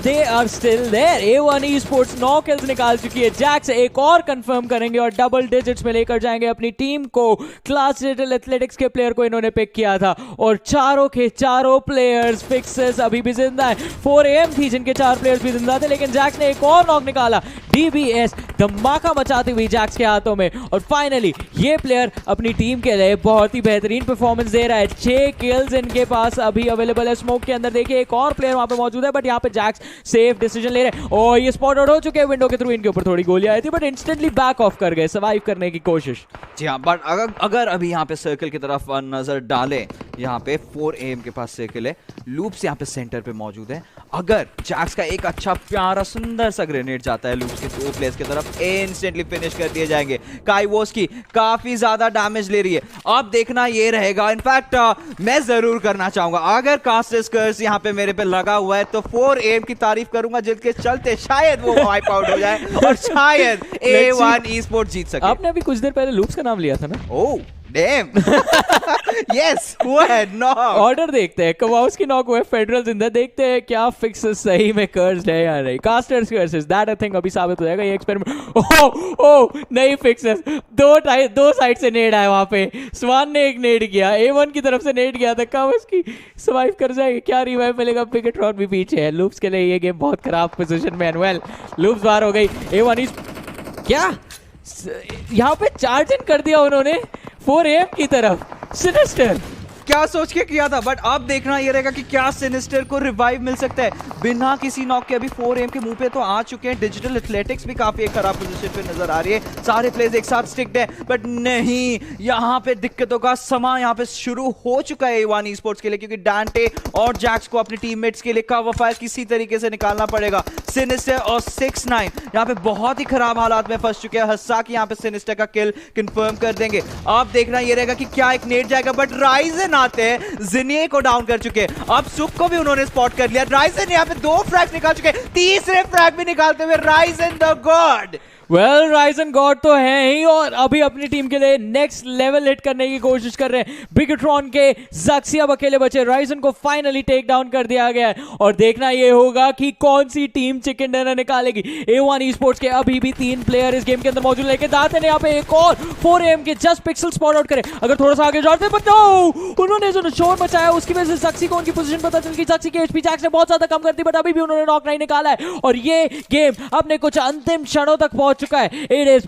they are still there। A1 Esports 9 kills निकाल चुकी है। जैक्स एक और कंफर्म करेंगे और डबल डिजिट्स में लेकर जाएंगे अपनी टीम को। क्लास डिजिटल एथलेटिक्स के प्लेयर को इन्होंने पिक किया था और चारों के चारों प्लेयर्स फिक्सेस अभी भी जिंदा है। 4 AM थी जिनके 4 प्लेयर्स भी जिंदा थे, लेकिन जैक्स ने एक और नॉक निकाला। DBS धमाका मचाती हुई जैक्स के हाथों में और फाइनली ये प्लेयर अपनी टीम के लिए बहुत ही बेहतरीन परफॉर्मेंस दे रहा है। 6 किल्स इनके पास अभी अवेलेबल है। स्मोक के अंदर देखिए एक और प्लेयर वहां पे मौजूद है, बट यहाँ पे जैक्स सेफ डिसीजन ले रहे हैं और ये स्पॉट आउट हो चुके हैं। विंडो के थ्रू इनके ऊपर थोड़ी गोलियां आई थी, बट इंस्टेंटली बैक ऑफ कर गए, सर्वाइव करने की कोशिश। जी हाँ, बट अगर अभी यहाँ पे सर्कल की तरफ नजर डालें, यहाँ पे 4 AM के पास सर्कल है, लूप्स यहाँ पे सेंटर पे मौजूद है। अगर जैक्स का एक अच्छा प्यारा सुंदर सा ग्रेनेड जाता है लूप्स के 2 प्लेयर्स की तरफ, इंस्टेंटली फिनिश कर दिए जाएंगे। काइवोस्की काफी ज्यादा डैमेज ले रही है। अब देखना ये रहेगा, इनफैक्ट मैं जरूर करना चाहूंगा, अगर कास्टर्स कर्स यहाँ पे मेरे पे लगा हुआ है तो 4 AM की तारीफ करूंगा, जिसके चलते शायद वो वाइप आउट हो जाए और शायद A1 Esports जीत सके। आपने अभी कुछ देर पहले लूप्स का नाम लिया था ना? ओह Damn. Yes, हुआ है नॉक। ऑर्डर देखते हैं, कवाउस्की नॉक हुआ है, फेडरल जिंदा। देखते हैं क्या फिक्सेस सही में कर्स्ड है या नहीं। Casters curses that I think अभी साबित हो जाएगा ये एक्सपेरिमेंट। ओह नहीं, फिक्सेस दो साइड से नेड आया वहां पे। स्वान ने एक नेड किया, A1 की तरफ से नेड किया था। कवाउस्की सर्वाइव कर जाएगी, क्या रिवाइव मिलेगा? बिगेट्रॉन भी पीछे है। लूप्स के लिए ये गेम बहुत खराब पोजीशन में है। वेल, लूप्स बाहर हो गई। A1 इस क्या यहाँ पे चार्ज इन कर दिया उन्होंने 4 AM की तरफ। सिनिस्टर क्या सोच के किया था, बट अब देखना ये रहेगा कि क्या सिनिस्टर को रिवाइव मिल सकता है बिना किसी नॉक के। अभी 4 AM के मुंह पे तो आ चुके हैं। डिजिटल एथलेटिक्स भी काफी एक खराब पोजीशन पे नजर आ रही है। सारे प्लेयर्स एक साथ स्टिक्ड है, बट नहीं, यहाँ पे दिक्कतों का समा यहाँ पे शुरू हो चुका है A1 Esports के लिए, क्योंकि डांटे और जैक्स को अपने टीममेट्स के लिए कवर फायर किसी तरीके से निकालना पड़ेगा। सिनिस्टर और 6ix9ine यहाँ पे बहुत ही खराब हालात में फंस चुके हैं। हसाकी यहाँ पे सिनिस्टर का किल कंफर्म कर देंगे। अब देखना ये रहेगा कि क्या एक नेट जाएगा, बट राइजन आते हैं, जिनिए को डाउन कर चुके हैं। अब सुक को भी उन्होंने स्पॉट कर लिया। राइजन यहाँ पे 2 फ्रैग निकाल चुके हैं, तीसरे फ्रैग भी निकालते हुए Ryzen the God. Well, Ryzen God तो है ही और अभी अपनी टीम के लिए नेक्स्ट लेवल हिट करने की कोशिश कर रहे हैं। बिगेट्रॉन के ज़क्सी अब अकेले बचे। राइजन को फाइनली टेक डाउन कर दिया गया है और देखना ये होगा कि कौन सी टीम चिकन डिनर निकालेगी। A1 Esports के अभी भी 3 प्लेयर इस गेम के अंदर मौजूद, लेके दाते ने यहाँ पे एक और 4 AM के जस्ट पिक्सल स्पॉट आउट करे। अगर थोड़ा सा आगे जाते, बट नो, उन्होंने जो शोर मचाया उसकी वजह से ज़क्सी को उनकी पोजीशन पता चल गई। ज़क्सी के HP जैक्स ने बहुत ज्यादा कम कर दी, बट अभी भी उन्होंने नॉक नहीं निकाला है और ये गेम अपने कुछ अंतिम क्षणों तक पहुंच चुका है।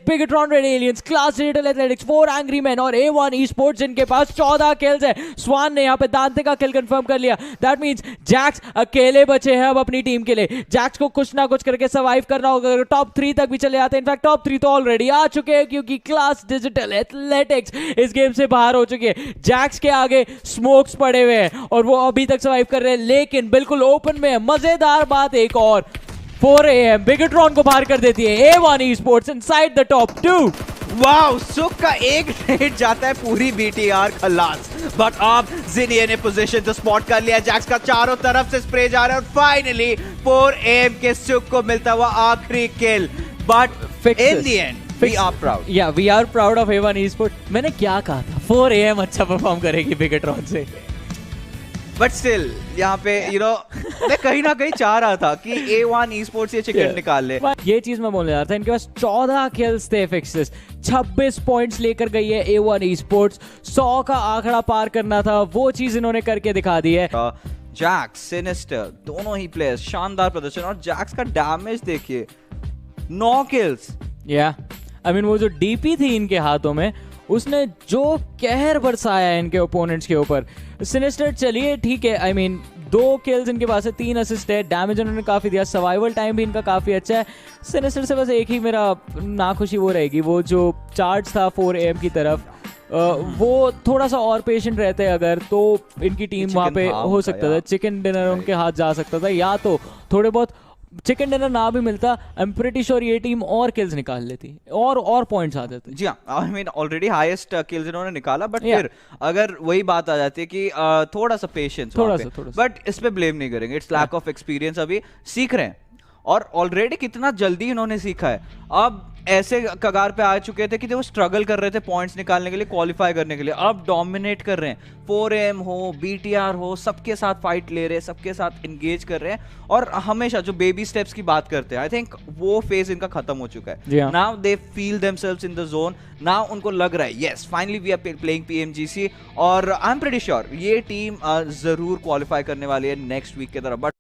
Bigetron Red Aliens, Class Digital Athletics, 4 Angry Men और A1 Esports जिनके पास 14 किल्स है। स्वान ने यहाँ पे दांते का किल कंफर्म कर लिया। दैट मींस जैक्स अकेले बचे हैं अब अपनी टीम के लिए। जैक्स को कुछ ना कुछ करके सर्वाइव करना होगा। टॉप 3 तक भी चले जाते हैं। इनफैक्ट टॉप 3 तो ऑलरेडी आ चुके हैं, क्योंकि क्लास डिजिटल एथलेटिक्स इस गेम से बाहर हो चुकी है। जैक्स के आगे स्मोक्स पड़े हुए हैं और वो अभी तक सर्वाइव कर रहे हैं, लेकिन बिल्कुल ओपन में है। मजेदार बात एक और, 4 AM बिगेट्रॉन को बाहर कर देती है। A1 Esports inside the top 2। Wow, सुक का एक हिट जाता है, पूरी बीटीआर खलास। बट अब जिनिया ने पोजीशन तो स्पॉट कर लिया, जैक्स का चारों तरफ से स्प्रे जा रहा है और फाइनली 4am के सुक को मिलता हुआ आखिरी kill. But in the end we are proud. Yeah we are proud of A1 Esports। मैंने क्या कहा था, 4am अच्छा परफॉर्म करेगी बिगेट्रॉन से। बट स्टिल यहाँ पे मैं कहीं ना कहीं चाह रहा था कि A1 Esports ये चिकन निकाल ले। ये चीज मैं बोलने जा रहा था, इनके पास 14 किल्स थे फिक्सेस, 26 पॉइंट्स लेकर गई है A1 Esports। 100 का आंकड़ा पार करना था, वो चीज इन्होंने करके दिखा दी है। जैक्स, सिनिस्टर, दोनों ही प्लेयर्स शानदार प्रदर्शन, और जैक्स का डैमेज देखिए, 9 किल्स। या आई मीन वो जो डीपी थी इनके हाथों में, उसने जो कहर बरसाया है इनके ओपोनेंट्स के ऊपर। सिनिस्टर चलिए ठीक है, आई मीन 2 किल्स इनके पास है, 3 असिस्ट है, डैमेज उन्होंने काफी दिया, सर्वाइवल टाइम भी इनका काफी अच्छा है। सिनिस्टर से बस एक ही मेरा नाखुशी वो रहेगी, वो जो चार्ज था 4am की तरफ, वो थोड़ा सा और पेशेंट रहते अगर, तो इनकी टीम वहाँ पे हो सकता था, चिकन डिनर उनके हाथ जा सकता था, या तो थोड़े बहुत चिकन डिनर ना भी मिलता, आई एम प्रीटी श्योर ये टीम और किल्स निकाल लेती और पॉइंट्स आ जाते। जी हाँ, I mean already highest kills इन्होंने निकाला, बट फिर अगर वही बात आ जाती है कि थोड़ा सा पेशेंस, थोड़ा सा। बट इस पे ब्लेम नहीं करेंगे, इट्स लैक ऑफ एक्सपीरियंस। अभी सीख रहे हैं, और ऑलरेडी कितना जल्दी इन्होंने सीखा है। अब ऐसे कगार पे आ चुके थे कि वो स्ट्रगल कर रहे थे पॉइंट्स निकालने के लिए, क्वालिफाई करने के लिए, अब डोमिनेट कर रहे हैं। 4am हो, BTR हो, सबके साथ फाइट ले रहे हैं, सबके साथ इंगेज कर रहे हैं, और हमेशा जो बेबी स्टेप्स की बात करते हैं, आई थिंक वो फेज इनका खत्म हो चुका है। Now they feel themselves in the zone, now उनको लग रहा है yes finally we are playing PMGC, और आई एम प्रीटी श्योर ये टीम जरूर क्वालिफाई करने वाली है नेक्स्ट वीक की तरफ। बट